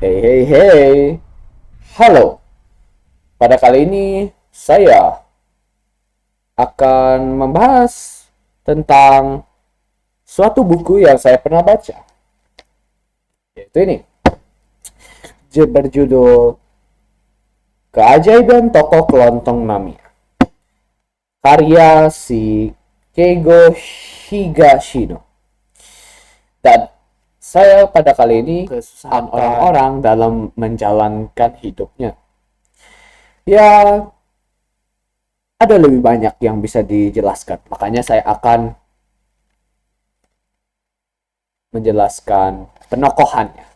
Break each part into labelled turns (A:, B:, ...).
A: Hey, hey, hey. Halo. Pada kali ini saya akan membahas tentang suatu buku yang saya pernah baca. Yaitu ini. Berjudul Keajaiban Toko Kelontong Nami. Karya si Keigo Higashino. Dan saya pada kali ini kesusahan orang-orang dalam menjalankan hidupnya. Ya, ada lebih banyak yang bisa dijelaskan. Makanya saya akan menjelaskan penokohannya.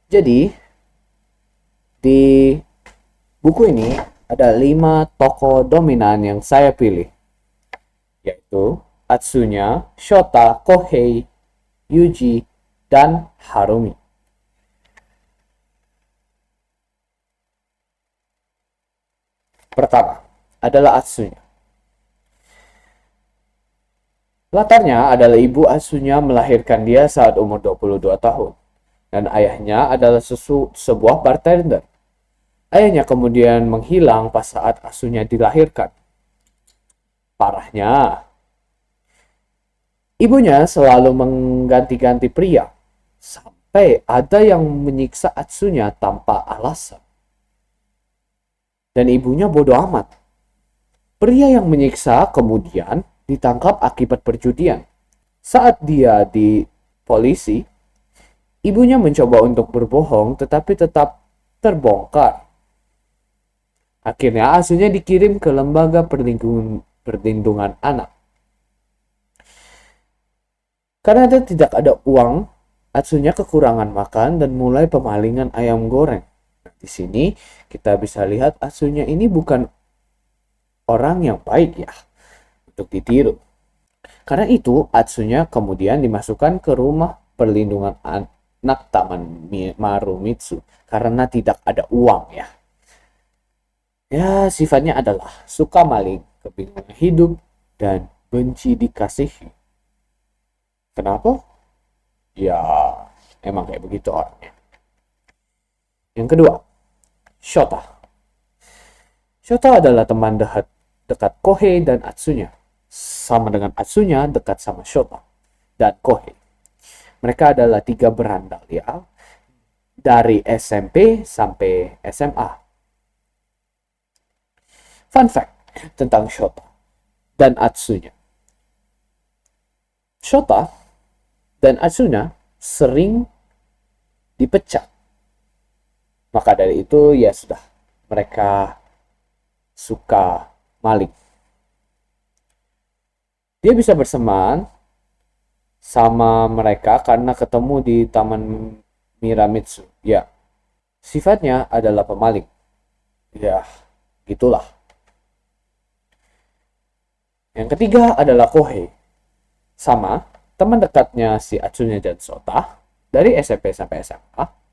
A: Jadi, di buku ini ada 5 tokoh dominan yang saya pilih. Yaitu Atsunya, Shota, Kohei, Yuji, dan Harumi. Pertama adalah Atsunya. Latarnya adalah ibu asuhnya melahirkan dia saat umur 22 tahun. Dan ayahnya adalah sebuah bartender. Ayahnya kemudian menghilang pas saat asuhnya dilahirkan. Parahnya, ibunya selalu mengganti-ganti pria. Sampai ada yang menyiksa Atsunya tanpa alasan. Dan ibunya bodoh amat. Pria yang menyiksa kemudian ditangkap akibat perjudian. Saat dia di polisi, ibunya mencoba untuk berbohong tetapi tetap terbongkar. Akhirnya asuhnya dikirim ke lembaga perlindungan anak. Karena dia tidak ada uang, asuhnya kekurangan makan dan mulai pemalingan ayam goreng. Di sini kita bisa lihat asuhnya ini bukan orang yang baik ya untuk ditiru. Karena itu Atsunya kemudian dimasukkan ke rumah perlindungan anak Taman Marumitsu karena tidak ada uang ya. Ya, sifatnya adalah suka maling, kebingungan hidup, dan benci dikasihi. Kenapa? Ya, emang kayak begitu orangnya. Yang kedua, Shota. Shota adalah teman dekat Kohei dan Atsunya. Sama dengan Atsunya, dekat sama Shota dan Kohei. Mereka adalah 3 berandal ya. Dari SMP sampai SMA. Fun fact tentang Shota dan Atsunya. Shota dan Atsunya sering dipecat. Maka dari itu ya sudah, mereka suka maling. Dia bisa bersamaan sama mereka karena ketemu di Taman Miramitsu. Ya, sifatnya adalah pemaling. Ya, gitulah. Yang ketiga adalah Kohei. Sama, teman dekatnya si Atsunya dan Shota dari SMP sampai SMA.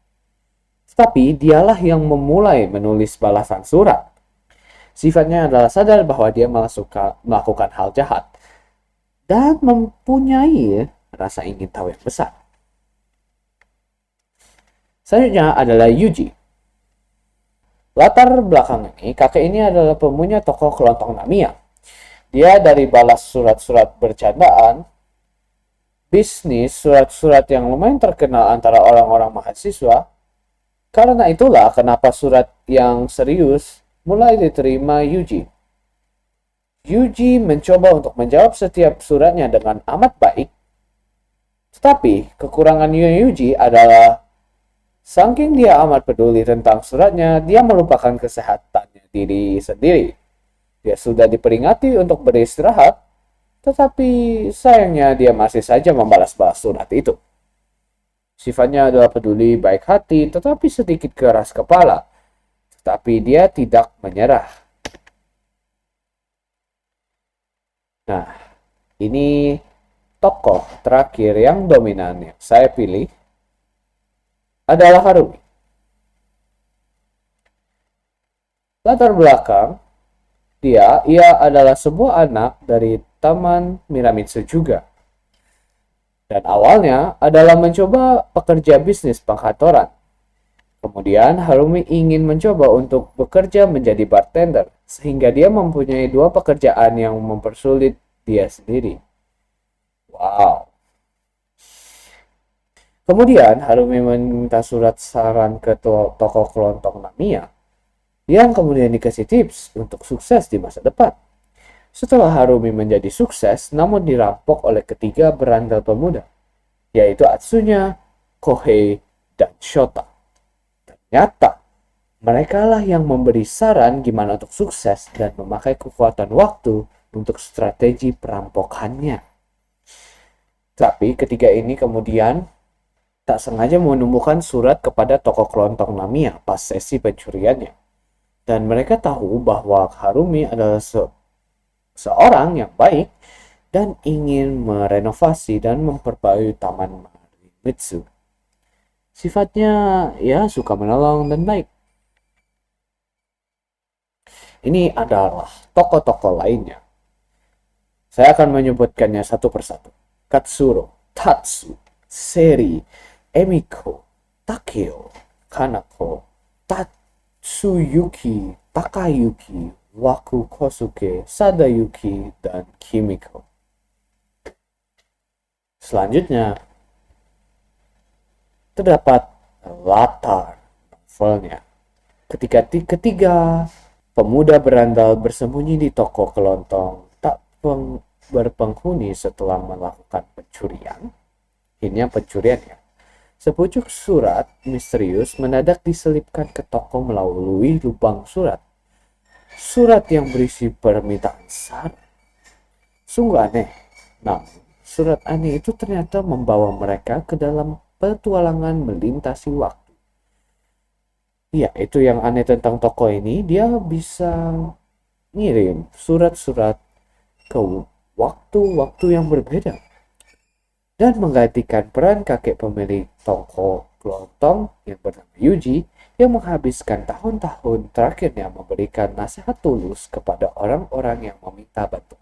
A: Tetapi dialah yang memulai menulis balasan surat. Sifatnya adalah sadar bahwa dia malah suka melakukan hal jahat. Dan mempunyai rasa ingin tahu yang besar. Selanjutnya adalah Yuji. Latar belakang ini, kakek ini adalah pemunya toko kelontong Namiya. Dia dari balas surat-surat bercandaan, bisnis surat-surat yang lumayan terkenal antara orang-orang mahasiswa. Karena itulah kenapa surat yang serius mulai diterima Yuji. Yuji mencoba untuk menjawab setiap suratnya dengan amat baik. Tetapi kekurangan Yuji adalah saking dia amat peduli tentang suratnya, dia melupakan kesehatannya diri sendiri. Dia sudah diperingati untuk beristirahat, tetapi sayangnya dia masih saja membalas-balas surat itu. Sifatnya adalah peduli, baik hati, tetapi sedikit keras kepala. Tetapi dia tidak menyerah. Nah, ini tokoh terakhir yang dominan yang saya pilih adalah Harumi. Latar belakang ia adalah sebuah anak dari Taman Miramitsu juga. Dan awalnya adalah mencoba pekerja bisnis pengkantoran. Kemudian Harumi ingin mencoba untuk bekerja menjadi bartender, sehingga dia mempunyai dua pekerjaan yang mempersulit dia sendiri. Wow. Kemudian Harumi meminta surat saran ke toko kelontong Namiya, yang kemudian dikasih tips untuk sukses di masa depan. Setelah Harumi menjadi sukses, namun dirampok oleh ketiga berandal pemuda, yaitu Atsunya, Kohei, dan Shota. Ternyata, mereka lah yang memberi saran gimana untuk sukses dan memakai kekuatan waktu untuk strategi perampokannya. Tapi ketiga ini kemudian tak sengaja menemukan surat kepada toko kelontong Namiya pas sesi pencuriannya. Dan mereka tahu bahwa Harumi adalah seorang yang baik dan ingin merenovasi dan memperbaiki taman Marimitsu. Sifatnya ya suka menolong dan baik. Ini adalah tokoh-tokoh lainnya. Saya akan menyebutkannya satu persatu. Katsuro, Tatsu, Seri, Emiko, Takeo, Kanako, Tatsuyuki, Takayuki, Waku Kosuke, Sadayuki, dan Kimiko. Selanjutnya, terdapat latar novelnya. Ketika ketiga pemuda berandal bersembunyi di toko kelontong tak berpenghuni setelah melakukan pencurian. Ini pencurian ya. Sepucuk surat misterius mendadak diselipkan ke toko melalui lubang surat. Surat yang berisi permintaan saran. Sungguh aneh. Namun, surat aneh itu ternyata membawa mereka ke dalam petualangan melintasi waktu. Ya, itu yang aneh tentang toko ini. Dia bisa ngirim surat-surat ke waktu-waktu yang berbeda. Dan menggantikan peran kakek pemilik toko kelontong yang bernama Yuji yang menghabiskan tahun-tahun terakhirnya memberikan nasihat tulus kepada orang-orang yang meminta bantuan.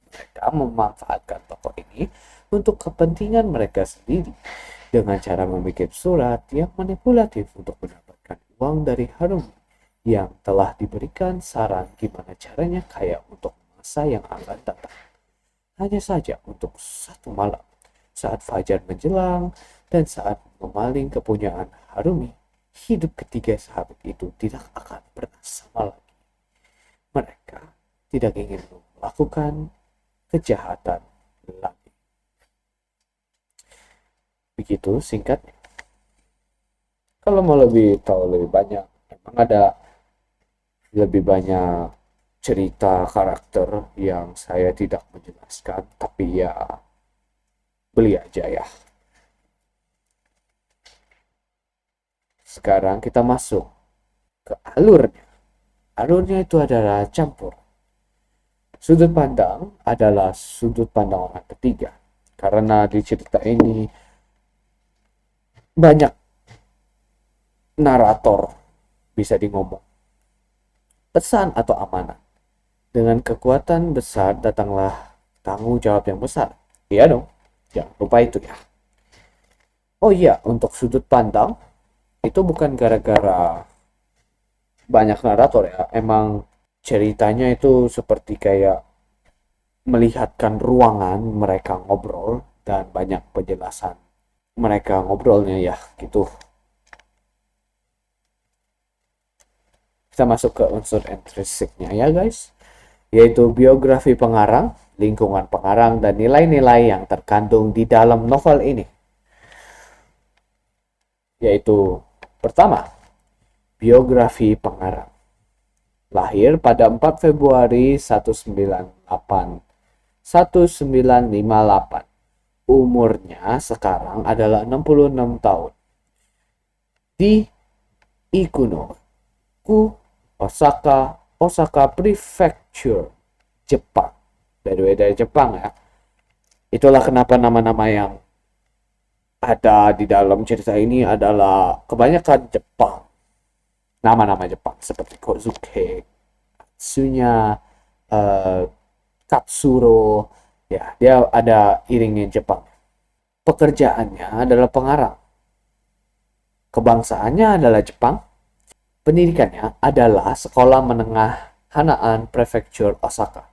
A: Mereka memanfaatkan toko ini untuk kepentingan mereka sendiri dengan cara membuat surat yang manipulatif untuk mendapatkan uang dari Harumi yang telah diberikan saran gimana caranya kaya untuk masa yang akan datang. Hanya saja untuk satu malam saat fajar menjelang dan saat memaling kepunyaan Harumi, hidup ketiga sahabat itu tidak akan pernah sama lagi. Mereka tidak ingin melakukan kejahatan lagi. Begitu singkatnya. Kalau mau lebih tahu lebih banyak, memang ada lebih banyak cerita karakter yang saya tidak menjelaskan, tapi ya beli aja ya. Sekarang kita masuk ke alurnya. Alurnya itu adalah campur. Sudut pandang adalah sudut pandang orang ketiga. Karena di cerita ini banyak narator bisa ngomong. Pesan atau amanat. Dengan kekuatan besar datanglah tanggung jawab yang besar. Iya dong, jangan lupa itu ya. Oh iya, untuk sudut pandang itu bukan gara-gara banyak narator ya. Emang ceritanya itu seperti kayak melihatkan ruangan mereka ngobrol dan banyak penjelasan mereka ngobrolnya ya gitu. Kita masuk ke unsur intrinsiknya ya guys, yaitu biografi pengarang, lingkungan pengarang, dan nilai-nilai yang terkandung di dalam novel ini. Yaitu pertama, biografi pengarang. Lahir pada 4 Februari 1958. Umurnya sekarang adalah 66 tahun. Di Ikuno, Osaka Prefecture, Jepang. By the way, dari Jepang ya. Itulah kenapa nama-nama yang ada di dalam cerita ini adalah kebanyakan Jepang. Nama-nama Jepang seperti Kozuke, Atsunya, Katsuro, ya dia ada iringnya Jepang. Pekerjaannya adalah pengarang. Kebangsaannya adalah Jepang. Pendidikannya adalah Sekolah Menengah Hanaan Prefektur Osaka.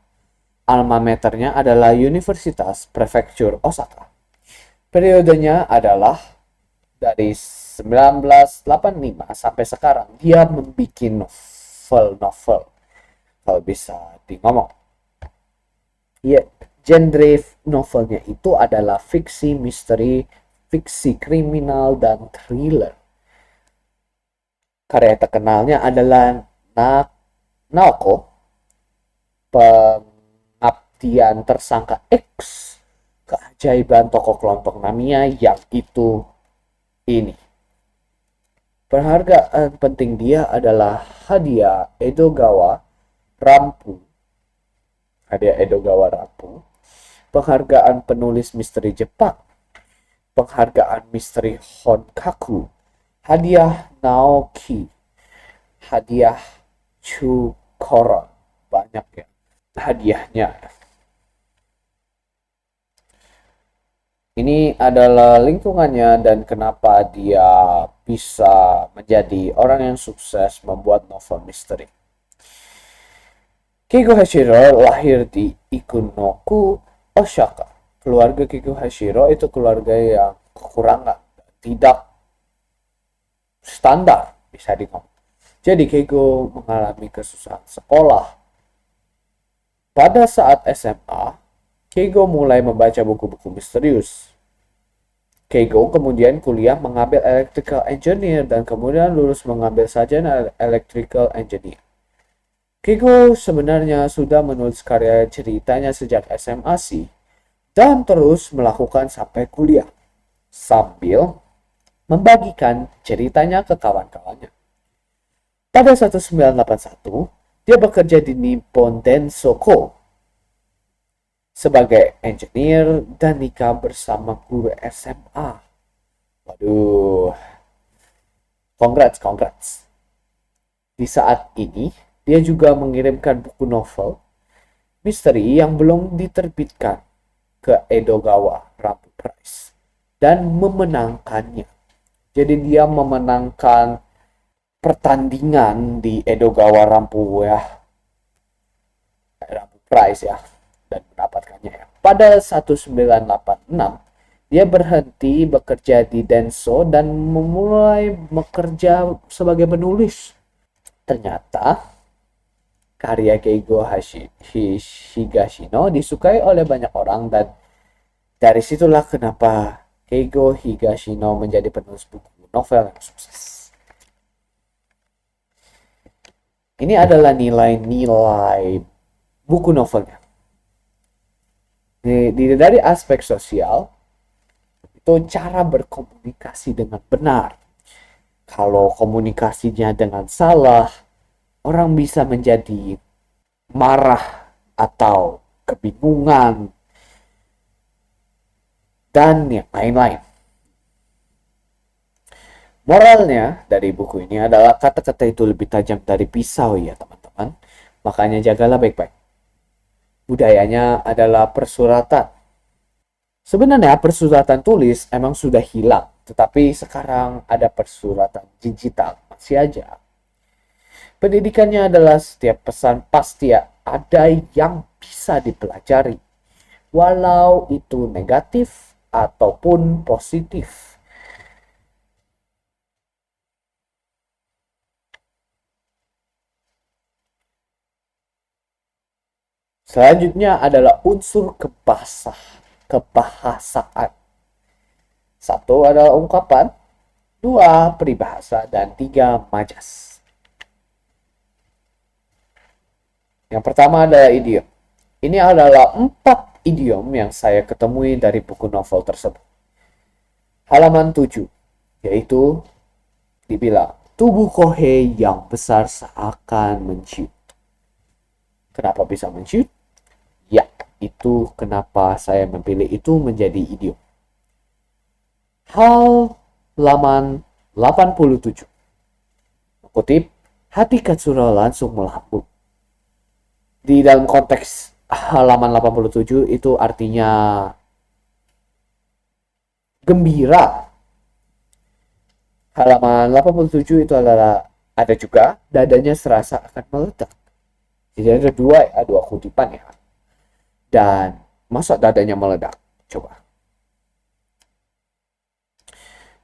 A: Alma maternya adalah Universitas Prefektur Osaka. Periodenya adalah dari 1985 sampai sekarang dia membuat novel-novel. Kalau bisa di ngomong. Ya, genre novelnya itu adalah fiksi misteri, fiksi kriminal, dan thriller. Karya terkenalnya adalah Naoko, Pengabdian Tersangka X, Keajaiban Toko Kelontong Namiya, yang itu ini. Penghargaan penting dia adalah Hadiah Edogawa Rampu. Hadiah Edogawa Rampu. Penghargaan penulis misteri Jepang. Penghargaan misteri Honkaku. Hadiah Naoki. Hadiah Chukora. Banyak ya hadiahnya. Ini adalah lingkungannya dan kenapa dia bisa menjadi orang yang sukses membuat novel misteri. Keigo Hashiro lahir di Ikunoku, Osaka. Keluarga Keigo Hashiro itu keluarga yang kekurangan, tidak standar bisa dibilang. Jadi Keigo mengalami kesusahan sekolah. Pada saat SMA, Keigo mulai membaca buku-buku misterius. Keigo kemudian kuliah mengambil electrical engineer dan kemudian lulus mengambil sarjana electrical engineer. Keigo sebenarnya sudah menulis karya ceritanya sejak SMA sih, dan terus melakukan sampai kuliah, sambil membagikan ceritanya ke kawan-kawannya. Pada 1981, dia bekerja di Nippon Densoko sebagai engineer dan nikah bersama guru SMA. Waduh, congrats. Di saat ini, dia juga mengirimkan buku novel misteri yang belum diterbitkan ke Edogawa Rampu Prize dan memenangkannya. Jadi dia memenangkan pertandingan di Edogawa Rampu Prize ya, dan mendapatkannya ya. Pada 1986, dia berhenti bekerja di Denso dan memulai bekerja sebagai penulis. Ternyata karya Keigo Higashino disukai oleh banyak orang dan dari situlah kenapa Keigo Higashino menjadi penulis buku novel yang sukses. Ini adalah nilai-nilai buku novelnya. Dari aspek sosial, itu cara berkomunikasi dengan benar. Kalau komunikasinya dengan salah, orang bisa menjadi marah atau kebingungan dan yang lain-lain. Moralnya dari buku ini adalah kata-kata itu lebih tajam dari pisau ya teman-teman. Makanya jagalah baik-baik. Budayanya adalah persuratan. Sebenarnya persuratan tulis emang sudah hilang, tetapi sekarang ada persuratan digital, masih aja. Pendidikannya adalah setiap pesan pasti ada yang bisa dipelajari, walau itu negatif ataupun positif. Selanjutnya adalah unsur kebahasaan. Satu adalah ungkapan, dua peribahasa, dan tiga majas. Yang pertama adalah idiom. Ini adalah 4 idiom yang saya ketemui dari buku novel tersebut. Halaman 7, yaitu dibilang, tubuh Kohei yang besar seakan menciut. Kenapa bisa menciut? Ya, itu kenapa saya memilih itu menjadi idiom. Halaman 87. Kutip, hati Katsura langsung melambung. Di dalam konteks halaman 87 itu artinya gembira. Halaman 87 itu adalah ada juga dadanya serasa akan meledak. Jadi ada dua kutipan ya. Dan masa dadanya meledak? Coba.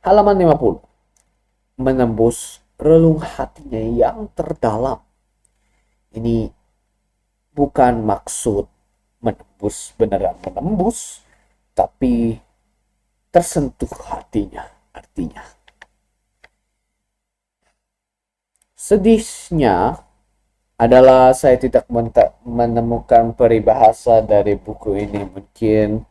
A: Halaman 50. Menembus relung hatinya yang terdalam. Ini bukan maksud menembus, beneran menembus, tapi tersentuh hatinya artinya. Sedihnya adalah saya tidak menemukan peribahasa dari buku ini. Mungkin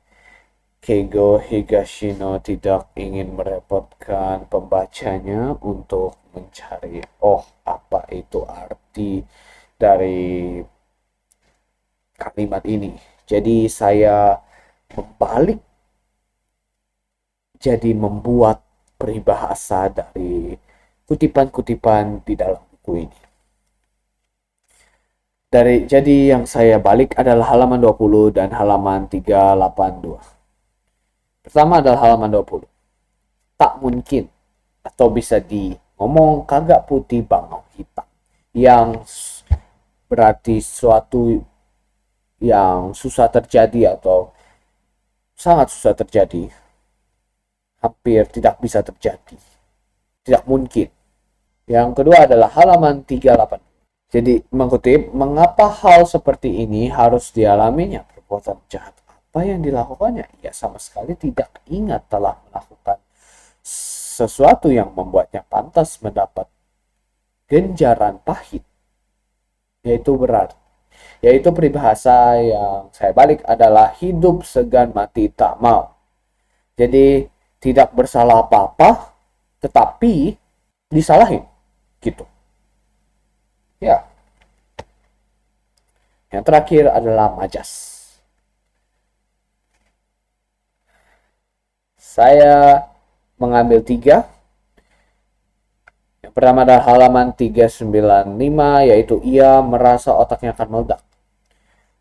A: Keigo Higashino tidak ingin merepotkan pembacanya untuk mencari apa itu arti dari kalimat ini. Jadi saya membalik, jadi membuat peribahasa dari kutipan-kutipan di dalam buku ini. Jadi yang saya balik adalah halaman 20 dan halaman 382. Pertama adalah halaman 20. Tak mungkin atau bisa ngomong kagak putih bangau hitam, yang berarti suatu yang susah terjadi atau sangat susah terjadi, hampir tidak bisa terjadi, tidak mungkin. Yang kedua adalah halaman 38. Jadi mengutip, mengapa hal seperti ini harus dialaminya? Perbuatan jahat apa yang dilakukannya? Ia sama sekali tidak ingat telah melakukan sesuatu yang membuatnya pantas mendapat ganjaran pahit. Yaitu peribahasa yang saya balik adalah hidup segan mati tak mau. Jadi tidak bersalah apa-apa, tetapi disalahin gitu. Ya. Yang terakhir adalah majas. Saya mengambil 3. Yang pertama adalah halaman 395, yaitu ia merasa otaknya akan meledak.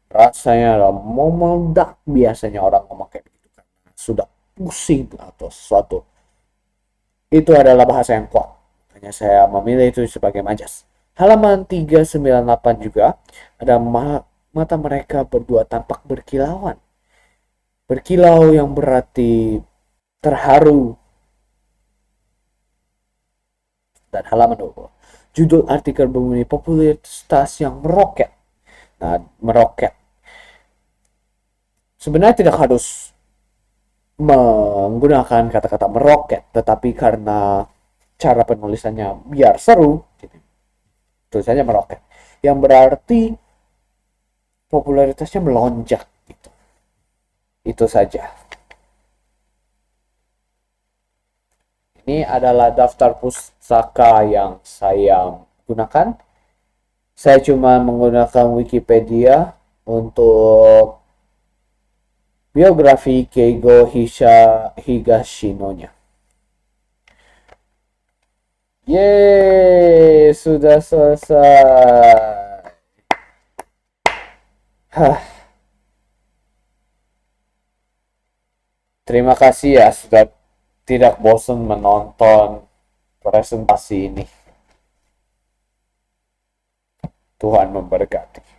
A: Rasanya mau meledak, biasanya orang ngomong kayak begitu kan. Sudah pusing atau sesuatu. Itu adalah bahasa yang kuat. Makanya saya memilih itu sebagai majas. Halaman 398 juga ada mata mereka berdua tampak berkilauan. Berkilau yang berarti terharu. Dan halaman 20. Judul artikel berbunyi popularitas yang meroket. Nah, meroket. Sebenarnya tidak harus menggunakan kata-kata meroket, tetapi karena cara penulisannya biar seru, tulisannya meroket, yang berarti popularitasnya melonjak gitu. Itu saja. Ini adalah daftar pustaka yang saya gunakan. Saya cuma menggunakan Wikipedia untuk biografi Keigo Higashino-nya. Yeay, sudah selesai. Terima kasih ya sudah tidak bosan menonton presentasi ini. Tuhan memberkati.